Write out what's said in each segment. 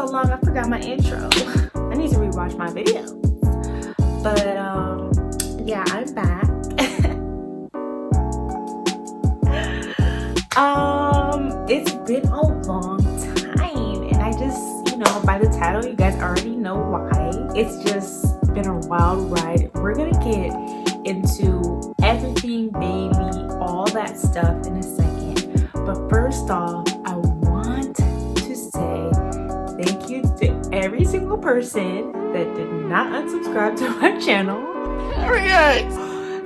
so long I forgot my intro. I need to rewatch my videos. But yeah, I'm back. It's been a long time, and I just, by the title you guys already know why. It's just been a wild ride. We're gonna get into everything, baby, all that stuff in a second. But first off, I want to say thank you to every single person that did not unsubscribe to my channel.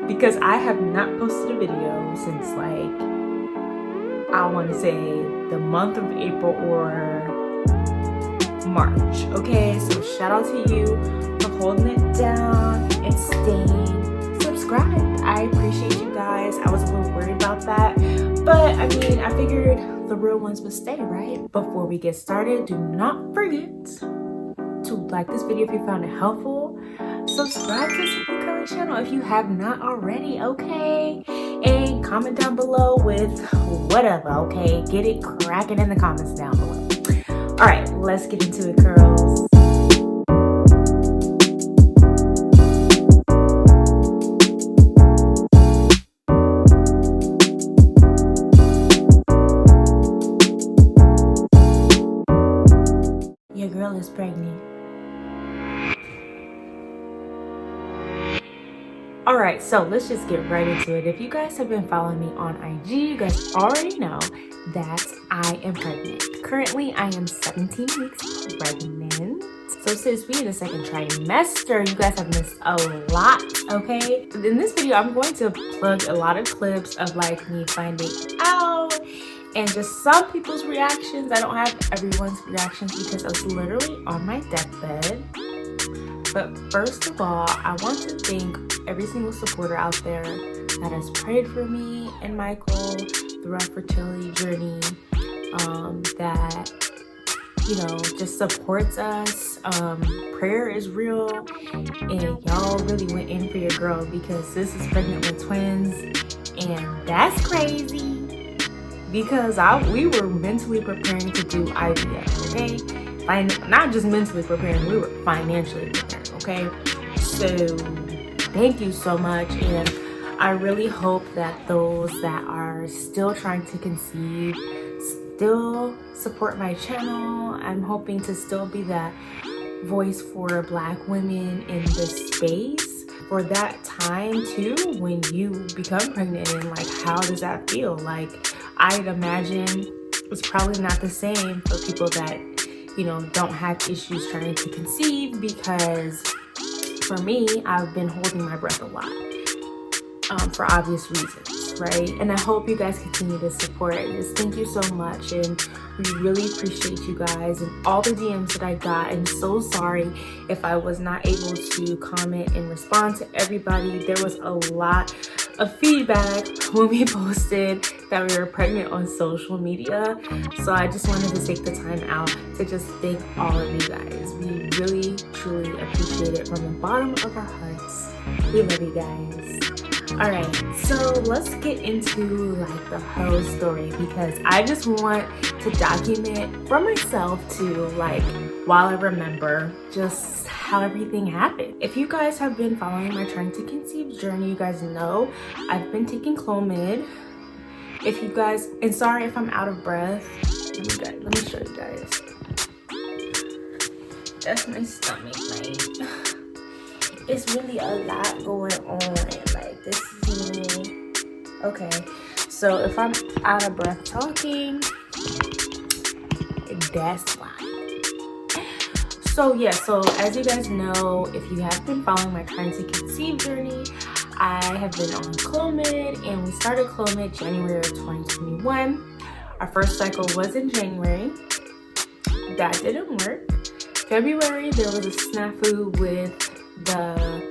Because I have not posted a video since, like, I want to say the month of April or March. Okay, so shout out to you for holding it down and staying subscribed. I appreciate you guys. I was a little worried about that, but I mean, I figured the real ones would stay, right? Before we get started, do not forget to like this video if you found it helpful. Subscribe to the SimplyCurly channel if you have not already, okay? And comment down below with whatever, okay? Get it cracking in the comments down below. All right, let's get into it, girls. Your girl is pregnant. Alright, so let's just get right into it. If you guys have been following me on IG, you guys already know that I am pregnant. Currently, I am 17 weeks pregnant. So since we're in the second trimester, you guys have missed a lot, okay? In this video, I'm going to plug a lot of clips of like me finding out and just some people's reactions. I don't have everyone's reactions because I was literally on my deathbed. But first of all, I want to thank every single supporter out there that has prayed for me and Michael through our fertility journey, that, just supports us. Prayer is real, and y'all really went in for your girl because sis is pregnant with twins, and that's crazy because we were mentally preparing to do IVF, okay? Not just mentally preparing, we were financially preparing, okay? So thank you so much, and I really hope that those that are still trying to conceive still support my channel. I'm hoping to still be that voice for Black women in this space for that time too, when you become pregnant, and like, how does that feel? Like, I'd imagine it's probably not the same for people that don't have issues trying to conceive, because for me, I've been holding my breath a lot, for obvious reasons, right? And I hope you guys continue to support it. Just thank you so much, and we really appreciate you guys and all the DMs that I got. I'm so sorry if I was not able to comment and respond to everybody. There was a lot of feedback when we posted that we were pregnant on social media, so I just wanted to take the time out to just thank all of you guys. We really truly appreciate it from the bottom of our hearts. We love you guys. All right, so let's get into like the whole story, because I just want to document for myself to, like, while I remember just how everything happened. If you guys have been following my trying to conceive journey, you guys know I've been taking Clomid. If you guys, and sorry if I'm out of breath, let me show you guys. That's my stomach, like, it's really a lot going on. Like, this is me. Okay, so if I'm out of breath talking, that's why. So yeah, so as you guys know, if you have been following my trying to conceive journey, I have been on Clomid, and we started Clomid January of 2021. Our first cycle was in January. That didn't work. February, there was a snafu with the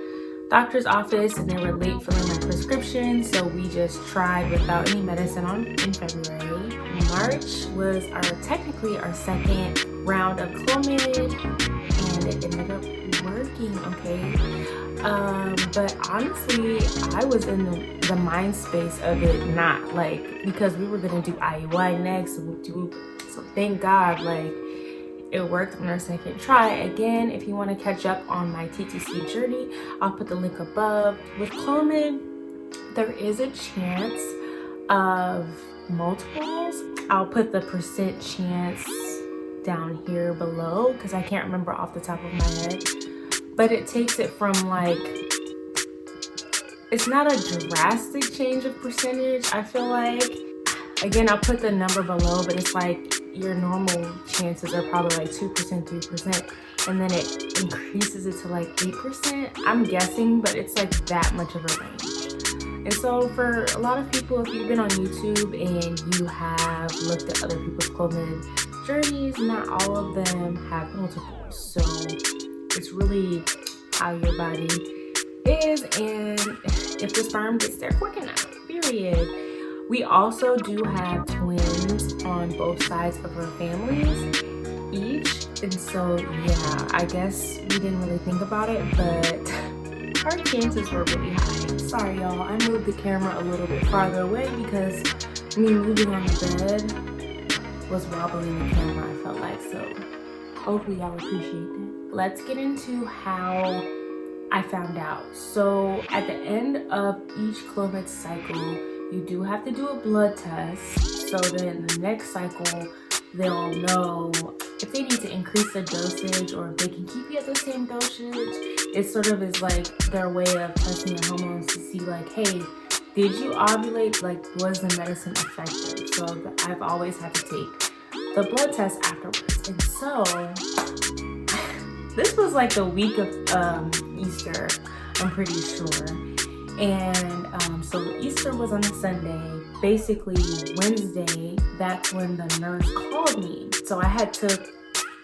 doctor's office, and they were late filling my prescription, so we just tried without any medicine in February. March was technically our second round of Clomid, and it ended up working, okay? But honestly, I was in the mind space of it, not like, because we were gonna do IUI next, so thank God, like, It worked on our second try. Again, if you want to catch up on my TTC journey, I'll put the link above. With Clomid, there is a chance of multiples. I'll put the percent chance down here below because I can't remember off the top of my head. But it takes it from like, it's not a drastic change of percentage, I feel like. Again, I'll put the number below, but it's like your normal chances are probably like 2%, 3%, and then it increases it to like 8%. I'm guessing, but it's like that much of a range. And so for a lot of people, if you've been on YouTube and you have looked at other people's Clomid journeys, not all of them have multiples. So it's really how your body is and if the sperm gets there quick enough, period. We also do have twins on both sides of our families each. And so, yeah, I guess we didn't really think about it, but our chances were really high. Sorry, y'all. I moved the camera a little bit farther away because me moving on the bed was wobbling the camera, I felt like. So hopefully y'all appreciate that. Let's get into how I found out. So at the end of each Clomid cycle, you do have to do a blood test. So then the next cycle, they'll know if they need to increase the dosage or if they can keep you at the same dosage. It sort of is like their way of testing your hormones to see like, hey, did you ovulate? Like, was the medicine effective? So I've always had to take the blood test afterwards. And so this was like the week of Easter, I'm pretty sure. And so Easter was on a Sunday. Basically Wednesday, that's when the nurse called me. So I had took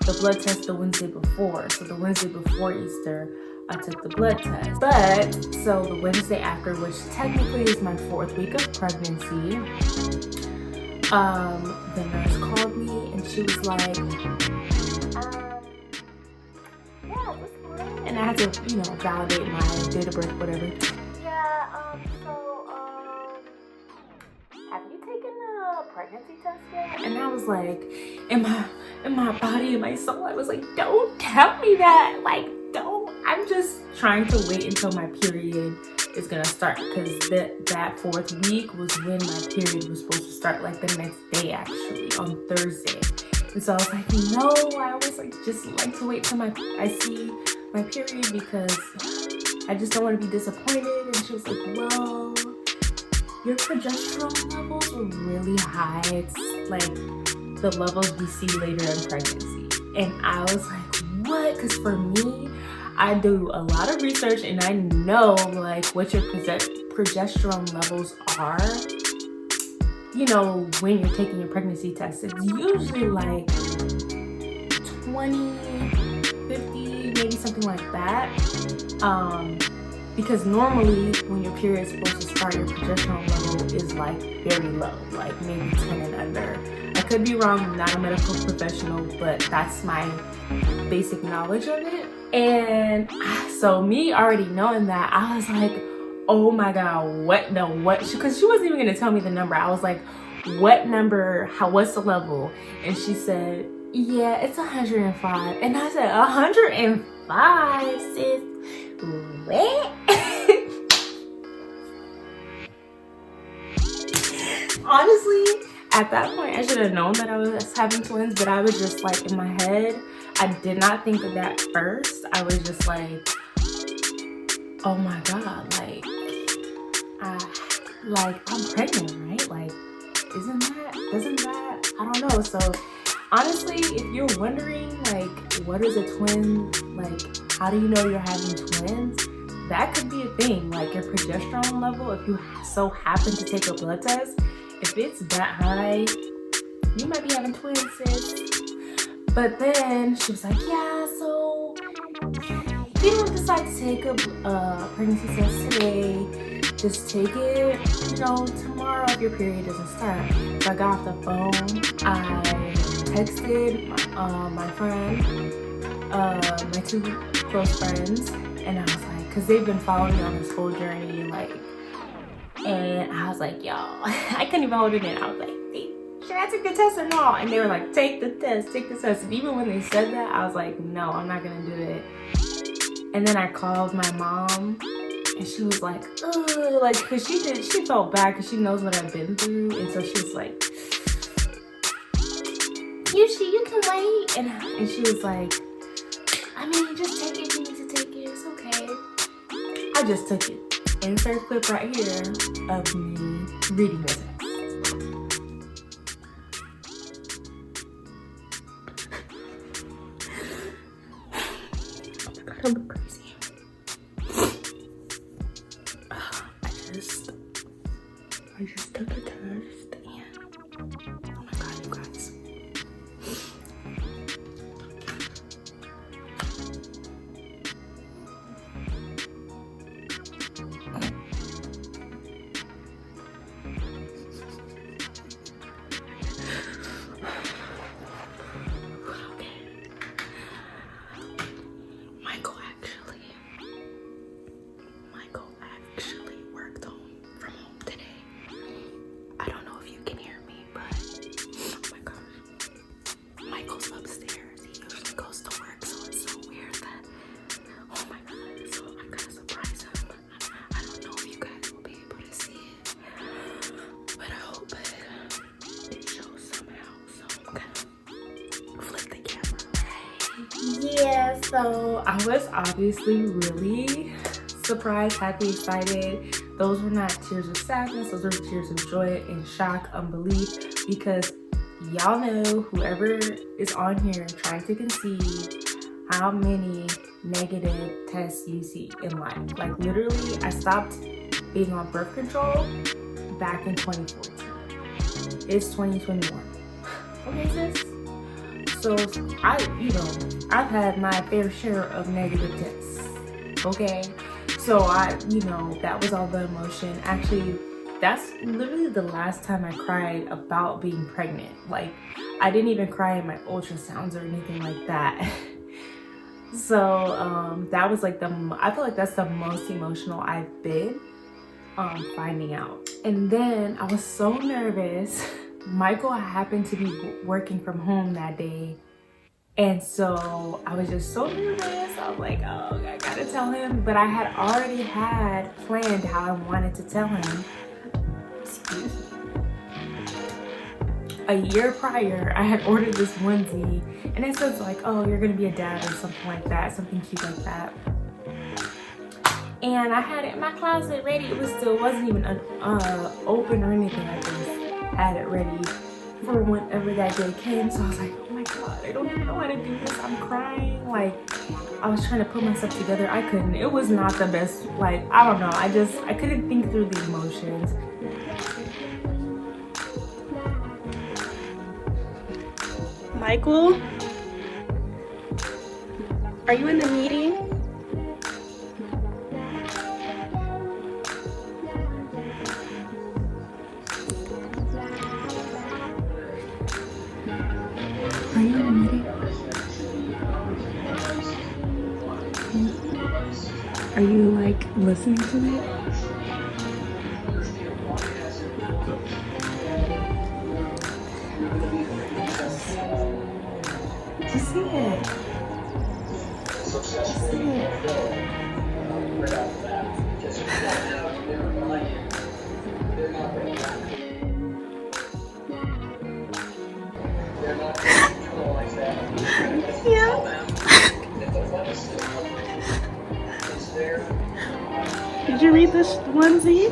the blood test the Wednesday before. So the Wednesday before Easter, I took the blood test. But so the Wednesday after, which technically is my 4th week of pregnancy, the nurse called me and she was like, yeah, what's going on? And I had to, you know, validate my date of birth, whatever. Have you taken a pregnancy test yet? And I was like, in my body, in my soul, I was like, don't tell me that. Like, don't. I'm just trying to wait until my period is gonna start, because that 4th week was when my period was supposed to start, like the next day, actually, on Thursday. And so I was like, no, I always just like to wait till I see my period because I just don't want to be disappointed. And she was like, well, your progesterone levels were really high. It's like the levels we see later in pregnancy. And I was like, what? Because for me, I do a lot of research and I know like what your progesterone levels are. You know, when you're taking your pregnancy test, it's usually like 20, 50, maybe something like that. Because normally when your period is supposed to start, your progesterone level is like very low, like maybe 10 and under. I could be wrong, I'm not a medical professional, but that's my basic knowledge of it. And so me already knowing that, I was like, oh my God, what? No, what? Because she wasn't even gonna tell me the number. I was like, what number? What's the level? And she said, yeah, it's 105. And I said, 105, sis? What? Honestly, at that point, I should have known that I was having twins, but I was just like, in my head, I did not think of that first. I was just like, oh my God, I'm pregnant, right? Like, doesn't that, I don't know. So honestly, if you're wondering, like, what is a twin? Like, how do you know you're having twins? That could be a thing. Like, your progesterone level, if you so happen to take a blood test, if it's that high, you might be having twins, sis. But then she was like, yeah, so if you don't decide to take a pregnancy test today, just take it, you know, tomorrow if your period doesn't start. So I got off the phone, I texted my friend, my 2 close friends, and I was like, because they've been following me on this whole journey, like, and I was like, y'all, I couldn't even hold it in. I was like, teacher, I took the test or no? And they were like, take the test, take the test. And even when they said that, I was like, no, I'm not gonna do it. And then I called my mom, and she was like, ugh, like, cause she felt bad because she knows what I've been through. And so she was like, you can wait. And she was like, I mean, just take it if you need to take it, it's okay. I just took it. Insert clip right here of me reading this. I'm crazy. I just took a test and oh my god, you guys. Michael actually worked from home today. I don't know if you can hear me, but oh my gosh. Michael's upstairs. He usually goes to work, so it's so weird that, oh my god, so I'm gonna surprise him. I don't know if you guys will be able to see it, but I hope it shows somehow, so I'm gonna flip the camera. Yeah, so I was obviously really surprised, happy, excited. Those were not tears of sadness, those were tears of joy and shock, unbelief, because y'all know, whoever is on here trying to conceive, how many negative tests you see in life. Like literally, I stopped being on birth control back in 2014. It's 2021. Okay, sis? So I've had my fair share of negative tests, okay? So that was all the emotion. Actually, that's literally the last time I cried about being pregnant. Like, I didn't even cry in my ultrasounds or anything like that. So that was like I feel like that's the most emotional I've been finding out. And then I was so nervous. Michael happened to be working from home that day. And so I was just so nervous. I was like, oh, I gotta tell him. But I had already planned how I wanted to tell him. Excuse me. A year prior, I had ordered this onesie. And it says like, oh, you're gonna be a dad or something like that. Something cute like that. And I had it in my closet ready. It wasn't even open or anything. I just had it ready for whenever that day came. So I was like, oh my god, I don't even know how to do this. I'm crying. Like, I was trying to put myself together. I couldn't. It was not the best. Like, I don't know. I couldn't think through the emotions. Michael, are you in the meeting? Are you in the meeting? Are you like listening to it? Just see it. Just see it. Yeah. Did you read this onesie?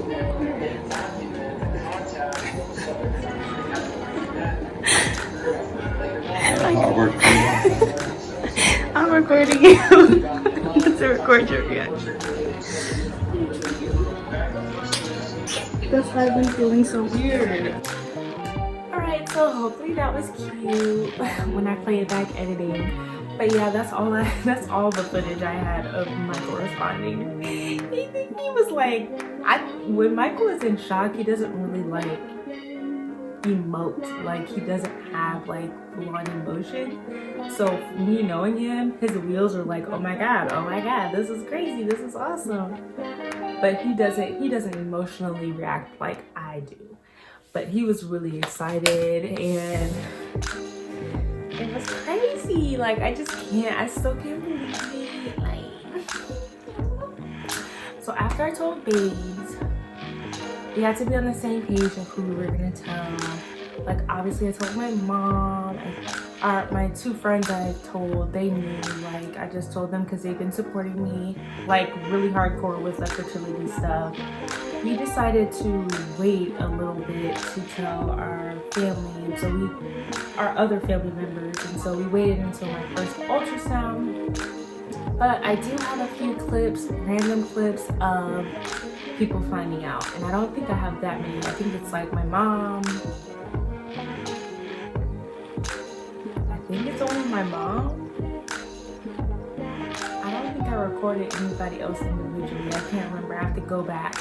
I'm recording you. To record your reaction. That's why I've been feeling so weird. Alright, so hopefully that was cute when I play it back editing. But yeah, that's all the footage I had of Michael responding. He was like, when Michael is in shock, he doesn't really like emote. Like, he doesn't have like full-on emotion. So me knowing him, his wheels are like, oh my god, this is crazy, this is awesome. But he doesn't emotionally react like I do. But he was really excited, and it was crazy. Like, I just can't, I still can't believe it. Like, so after I told Babes, we had to be on the same page of who we were gonna tell. Like, obviously I told my mom, my 2 friends that I've told, they knew. Like, I just told them because they've been supporting me, like, really hardcore with the fertility stuff. We decided to wait a little bit to tell our family, and so our other family members, and so we waited until my first ultrasound. But I do have a few clips, random clips of people finding out, and I don't think I have that many. I think it's like my mom. I think it's only my mom. I don't think I recorded anybody else individually. I can't remember. I have to go back.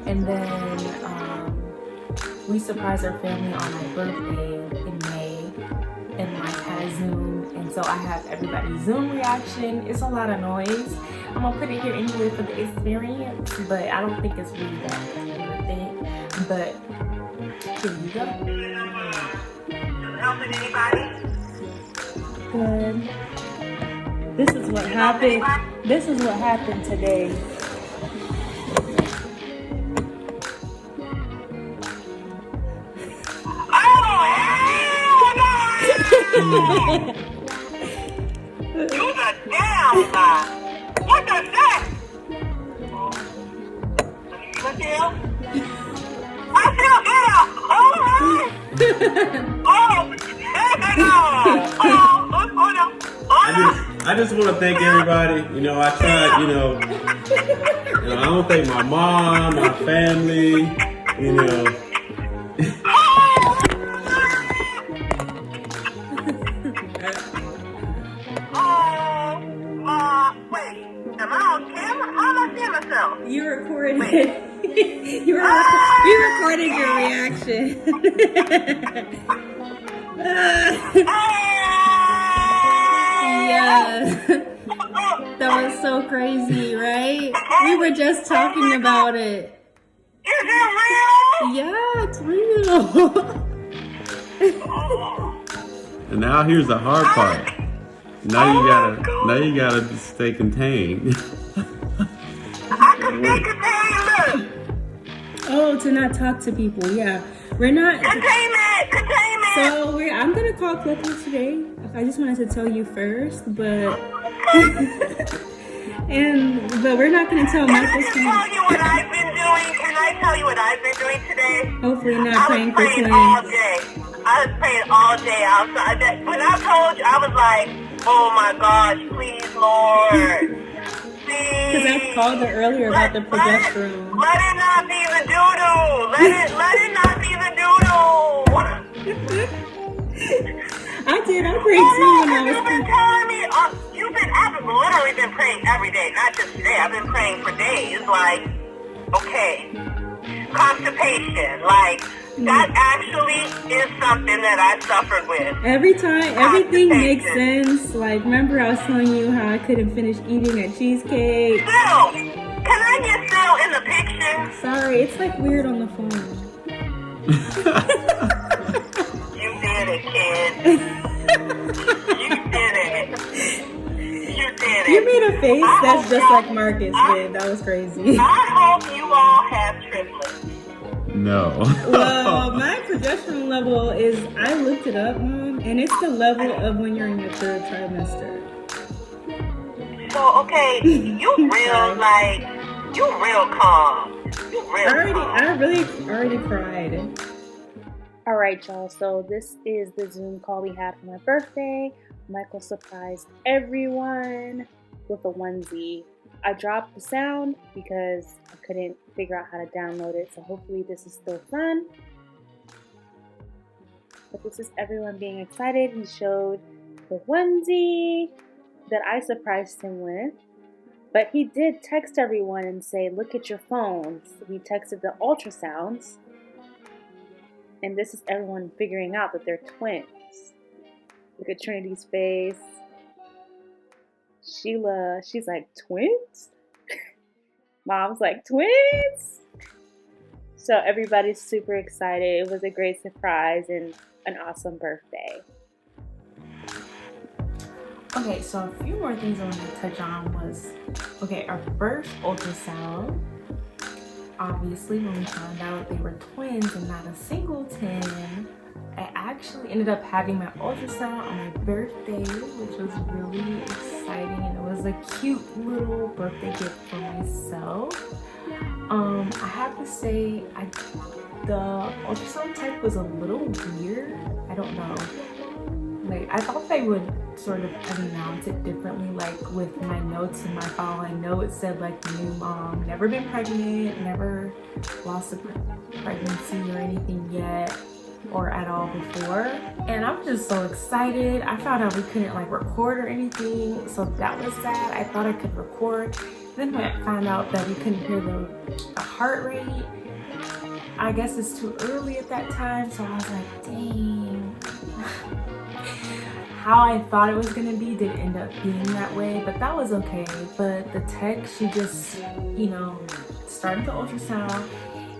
And then we surprised our family on my birthday in May, and like had a Zoom, and so I have everybody's Zoom reaction. It's a lot of noise. I'm gonna put it here anyway for the experience, but I don't think it's really that worth it. But here you go. Helping anybody? Good. This is what happened. This is what happened today. You the damn lie. What the heck? Look here. I feel ill. I just want to thank everybody. You know, I tried, I want to thank my mom, my family, Wait, am I on camera? How am I seeing myself? You recorded. You recorded your reaction. Yeah. That was so crazy, right? We were just talking about it. Is it real? Yeah, it's real. and now here's the hard part. Now you gotta stay contained. I can stay contained, look. Oh, to not talk to people, yeah. We're not. Containment. So I'm gonna call Clifton today. I just wanted to tell you first, but but we're not gonna tell Michael. Can I tell you what I've been doing? Can I tell you what I've been doing today? Hopefully not praying for twins. All day. I was praying all day outside. When I told you, I was like, oh my gosh, please, Lord. Because I called her earlier about the progesterone. Let it not be the doo-doo. Let it not be the doo-doo. I did. I prayed too when I was. You've been telling me. I've literally been praying every day, not just today. I've been praying for days. Like, okay, constipation. Like, that actually is something that I suffered with. Every time, everything makes sense. Like, remember I was telling you how I couldn't finish eating a cheesecake? Still, can I get still in the picture? Sorry, it's like weird on the phone. You did it, kid. You did it. You did it. You made a face that's just like Marcus did. That was crazy. I hope you all have triplets. No. Well, my progesterone level is, I looked it up, Mom, and it's the level of when you're in your 3rd trimester. So, okay, you real calm. You real calm. I really already cried. All right, y'all. So this is the Zoom call we had for my birthday. Michael surprised everyone with a onesie. I dropped the sound because I couldn't figure out how to download it. So hopefully this is still fun. But this is everyone being excited. He showed the onesie that I surprised him with. But he did text everyone and say, look at your phones. He texted the ultrasounds. And this is everyone figuring out that they're twins. Look at Trinity's face. Sheila, she's like, twins? Mom's like, twins? So everybody's super excited. It was a great surprise and an awesome birthday. Okay, so a few more things I wanted to touch on was, okay, our first ultrasound. Obviously, when we found out they were twins and not a singleton, I actually ended up having my ultrasound on my birthday, which was really exciting, and it was a cute little birthday gift for myself. I have to say, the ultrasound tech was a little weird. I don't know. Like, I thought they would sort of announce it differently. Like with my notes in my file, I know it said like new mom, never been pregnant, never lost a pregnancy or anything yet, or at all before. And I'm just so excited. I found out we couldn't like record or anything, so that was sad. I thought I could record. Then I found out that we couldn't hear the heart rate. I guess it's too early at that time, so I was like, dang. How I thought it was gonna be didn't end up being that way, but that was okay. But the tech, she just, you know, started the ultrasound,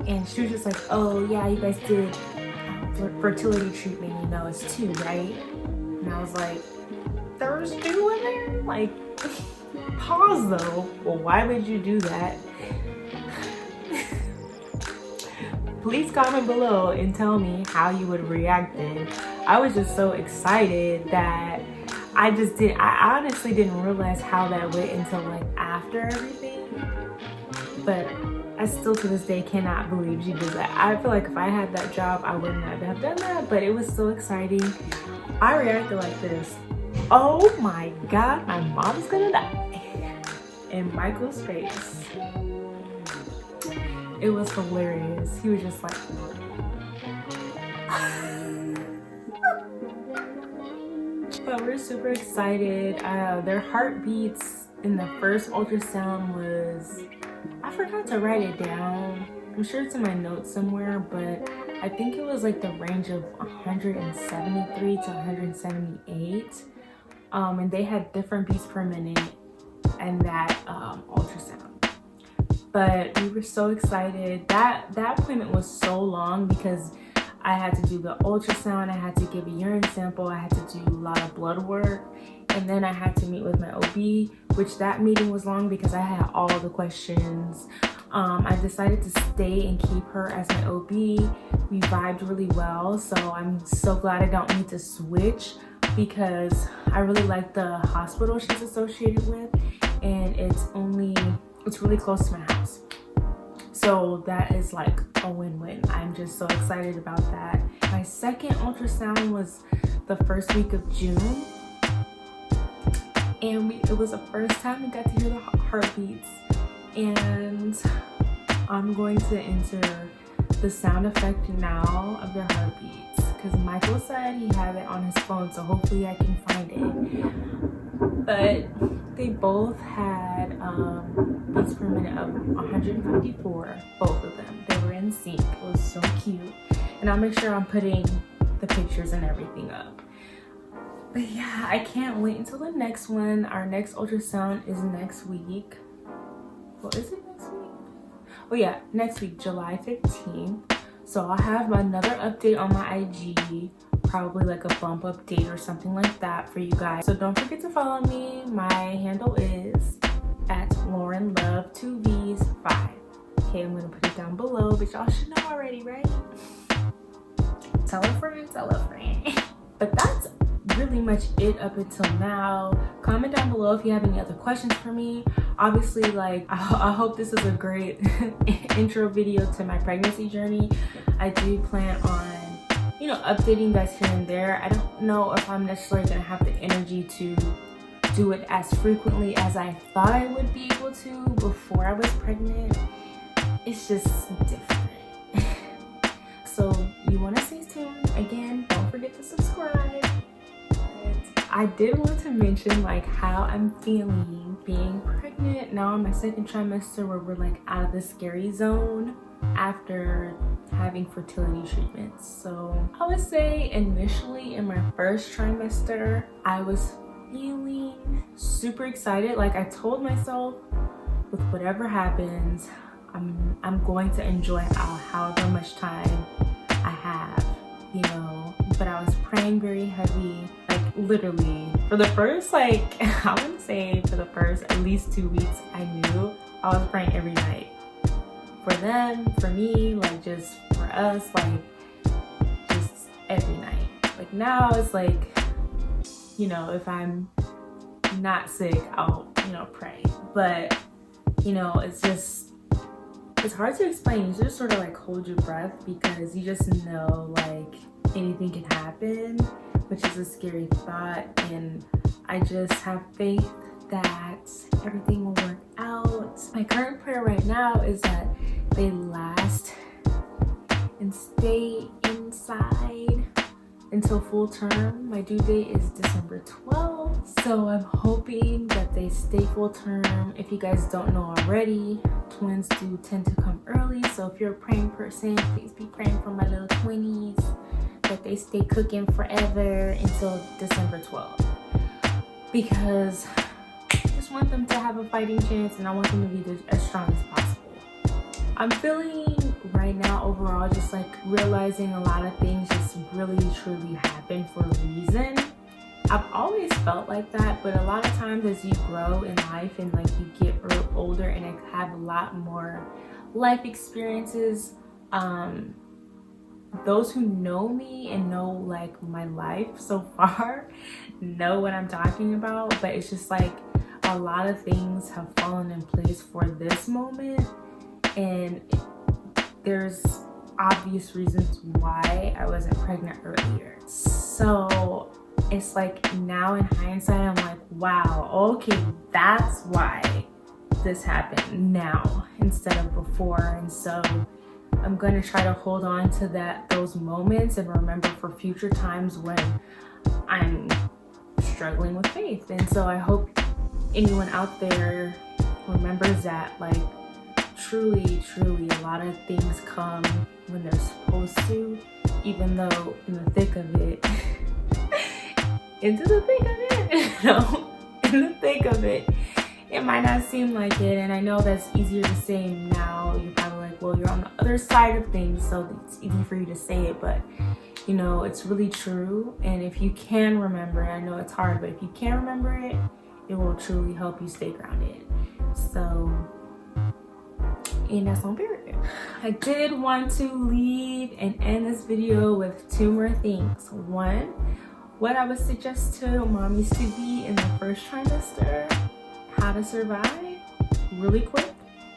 and she was just like, oh yeah, you guys did fertility treatment, you know, it's 2, right? And I was like, there's 2 in there? Like, pause though. Well, why would you do that? Please comment below and tell me how you would react then. I was just so excited that I honestly didn't realize how that went until like after everything. But I still to this day cannot believe she did that. I feel like if I had that job, I would not have done that, but it was so exciting. I reacted like this. Oh my God, my mom's gonna die. And Michael's face. It was hilarious. He was just like, but we're super excited. Their heartbeats in the first ultrasound was, I forgot to write it down. I'm sure it's in my notes somewhere, but I think it was like the range of 173 to 178. And they had different beats per minute in that ultrasound. But we were so excited. That appointment was so long because I had to do the ultrasound, I had to give a urine sample, I had to do a lot of blood work, and then I had to meet with my OB, which that meeting was long because I had all the questions. I decided to stay and keep her as my OB. We vibed really well, so I'm so glad I don't need to switch because I really like the hospital she's associated with, and it's really close to my house. So that is like a win-win. I'm just so excited about that. My second ultrasound was the first week of June. And it was the first time we got to hear the heartbeats. And I'm going to enter the sound effect now of their heartbeats. Because Michael said he had it on his phone, so hopefully I can find it. But they both had beats per minute of 154, both of them. They were in sync. It was so cute. And I'll make sure I'm putting the pictures and everything up. But yeah, I can't wait until the next one. Our next ultrasound is next week. Well, is it next week? Oh yeah, next week, July 15th. So I'll have another update on my IG, probably like a bump update or something like that for you guys. So don't forget to follow me. My handle is @LaurenLove2Vs5. Okay, I'm gonna put it down below, but y'all should know already, right? Tell a friend, tell a friend. But that's really much it up until now. Comment down below if you have any other questions for me. Obviously, like, I hope this is a great intro video to my pregnancy journey. I do plan on, you know, updating you guys here and there. I don't know if I'm necessarily gonna have the energy to do it as frequently as I thought I would be able to before I was pregnant. It's just different. So you want to stay tuned. Again, don't forget to subscribe. I did want to mention like how I'm feeling being pregnant now in my second trimester, where we're like out of the scary zone after having fertility treatments. So I would say initially in my first trimester, I was feeling super excited. Like I told myself, with whatever happens, I'm going to enjoy however much time I have, you know. But I was praying very heavy, like literally for the first, like I want to say for the first at least 2 weeks, I knew I was praying every night for them, for me, like just for us, like just every night. Like now it's like, you know, if I'm not sick, I'll, you know, pray. But you know, it's hard to explain. You just sort of like hold your breath because you just know like anything can happen, which is a scary thought. And I just have faith that everything will work out. My current prayer right now is that they last and stay inside until full term. My due date is December 12th. So I'm hoping that they stay full term. If you guys don't know already, twins do tend to come early. So if you're a praying person, please be praying for my little twinnies, that they stay cooking forever until December 12th. Because I just want them to have a fighting chance and I want them to be as strong as possible. I'm feeling right now overall just like realizing a lot of things just really truly happen for a reason. I've always felt like that, but a lot of times as you grow in life and like you get older and I have a lot more life experiences, those who know me and know like my life so far know what I'm talking about. But it's just like a lot of things have fallen in place for this moment, and there's obvious reasons why I wasn't pregnant earlier. So it's like now in hindsight, I'm like, wow, okay, that's why this happened now instead of before. And so I'm going to try to hold on to those moments and remember for future times when I'm struggling with faith. And so I hope anyone out there remembers that, like, truly, a lot of things come when they're supposed to, even though in the thick of it, into the thick of it, no, in the thick of it, it might not seem like it. And I know that's easier to say now. You're probably like, well, you're on the other side of things, so it's easy for you to say it, but you know, it's really true. And if you can remember it, I know it's hard, but if you can remember it, it will truly help you stay grounded. So, and that's on period. I did want to leave and end this video with 2 more things. One, what I would suggest to mommies to be in the first trimester, how to survive really quick,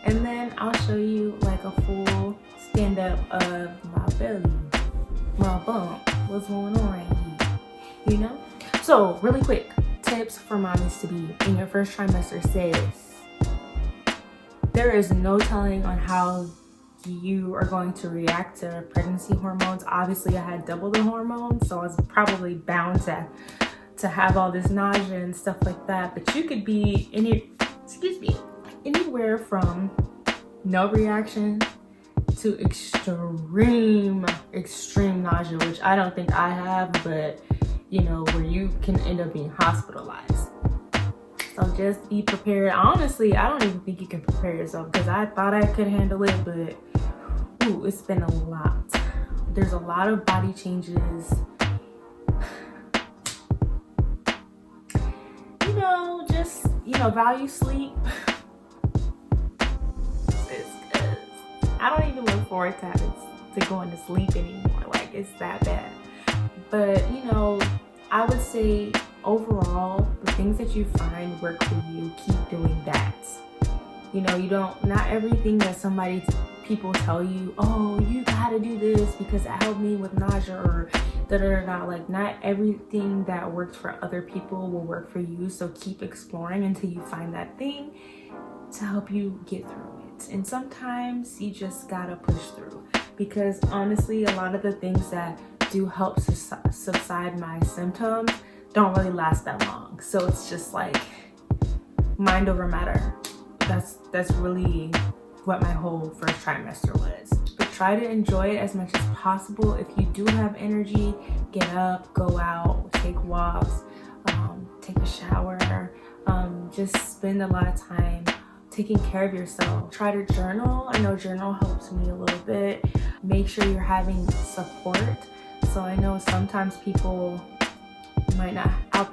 and then I'll show you like a full stand-up of my belly, my bump, what's going on right here, you know? So really quick tips for mommies to be in your first trimester says, there is no telling on how you are going to react to pregnancy hormones. Obviously I had double the hormones, so I was probably bound to have all this nausea and stuff like that. But you could be anywhere from no reaction to extreme nausea, which I don't think I have, but you know, where you can end up being hospitalized. So just be prepared. Honestly, I don't even think you can prepare yourself, because I thought I could handle it, but ooh, it's been a lot. There's a lot of body changes. You know, just, you know, value sleep. I don't even look forward to going to sleep anymore. Like, it's that bad. But, you know, I would say overall, the things that you find work for you, keep doing that. You know, not everything that people tell you, oh, you gotta do this because it helped me with nausea or da-da-da-da. Like, not everything that works for other people will work for you. So keep exploring until you find that thing to help you get through it. And sometimes you just gotta push through, because honestly, a lot of the things that do help subside my symptoms don't really last that long. So it's just like mind over matter. That's really what my whole first trimester was. But try to enjoy it as much as possible. If you do have energy, get up, go out, take walks, take a shower, just spend a lot of time taking care of yourself. Try to journal. I know journal helps me a little bit. Make sure you're having support. So I know sometimes people might not have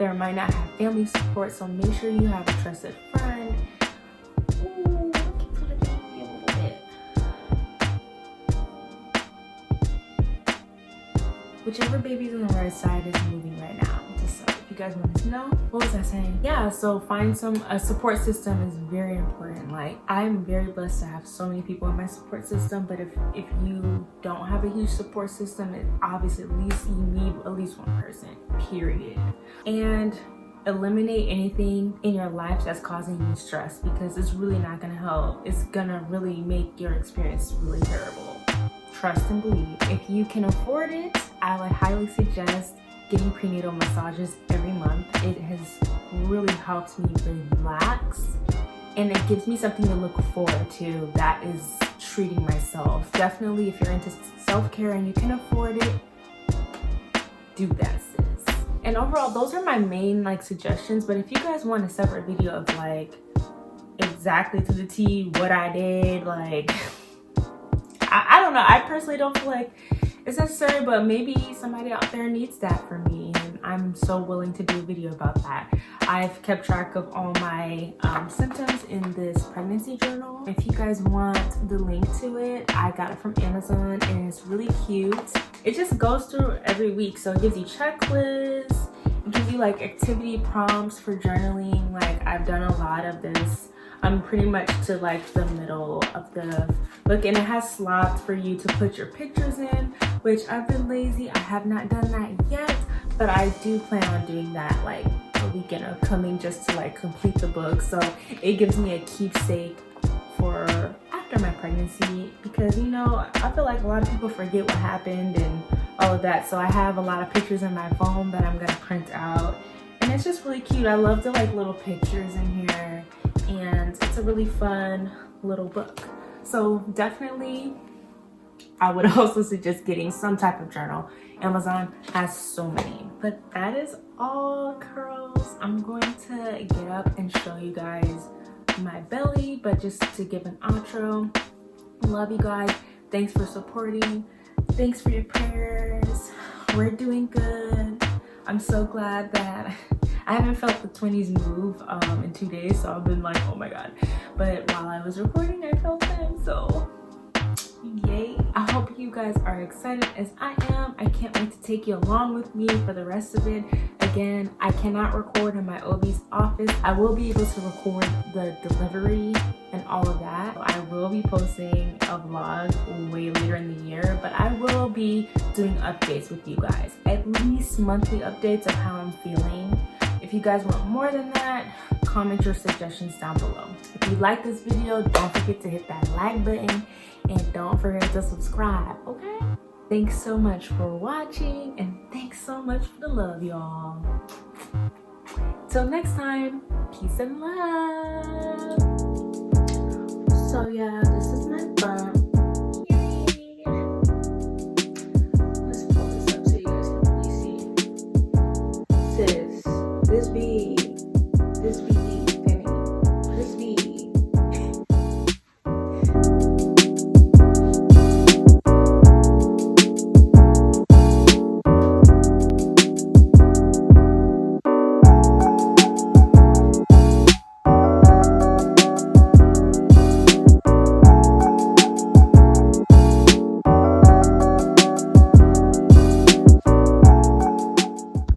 family support, so make sure you have a trusted friend. Ooh, I can feel the baby a little bit. Whichever baby's on the right side is moving right now. Just if you guys want to know. What was I saying? Yeah, so find a support system is very important. Like, I'm very blessed to have so many people in my support system, but if you don't have a huge support system, it obviously at least you need at least one person, period. And eliminate anything in your life that's causing you stress, because it's really not gonna help. It's gonna really make your experience really terrible. Trust and believe. If you can afford it, I would highly suggest getting prenatal massages every month. It has really helped me relax, and it gives me something to look forward to. That is treating myself. Definitely, if you're into self-care and you can afford it, do that, sis. And overall, those are my main like suggestions. But if you guys want a separate video of like exactly to the T what I did, like I don't know. I personally don't feel like it's necessary, but maybe somebody out there needs that for me, and I'm so willing to do a video about that. I've kept track of all my symptoms in this pregnancy journal. If you guys want the link to it, I got it from Amazon, and it's really cute. It just goes through every week, so it gives you checklists, it gives you like activity prompts for journaling. Like, I've done a lot of this. I'm pretty much to like the middle of the book, and it has slots for you to put your pictures in, which I've been lazy. I have not done that yet, but I do plan on doing that like a weekend upcoming, just to like complete the book. So it gives me a keepsake for after my pregnancy, because you know, I feel like a lot of people forget what happened and all of that. So I have a lot of pictures in my phone that I'm gonna print out, and it's just really cute. I love the like little pictures in here, and it's a really fun little book. So definitely I would also suggest getting some type of journal. Amazon has so many. But that is all, girls. I'm going to get up and show you guys my belly, but just to give an outro. Love you guys. Thanks for supporting. Thanks for your prayers. We're doing good. I'm so glad that I haven't felt the 20s move in 2 days, so I've been like, oh my god. But while I was recording, I felt them, so yay. I hope you guys are excited as I am. I can't wait to take you along with me for the rest of it. Again, I cannot record in my OB's office. I will be able to record the delivery and all of that. I will be posting a vlog way later in the year, but I will be doing updates with you guys. At least monthly updates of how I'm feeling. If you guys want more than that, comment your suggestions down below. If you like this video, don't forget to hit that like button, and don't forget to subscribe, okay? Thanks so much for watching, and thanks so much for the love, y'all. Till next time, peace and love. So yeah, this is my bump. Yay. Let's pull this up so you guys can really see. Sis, this be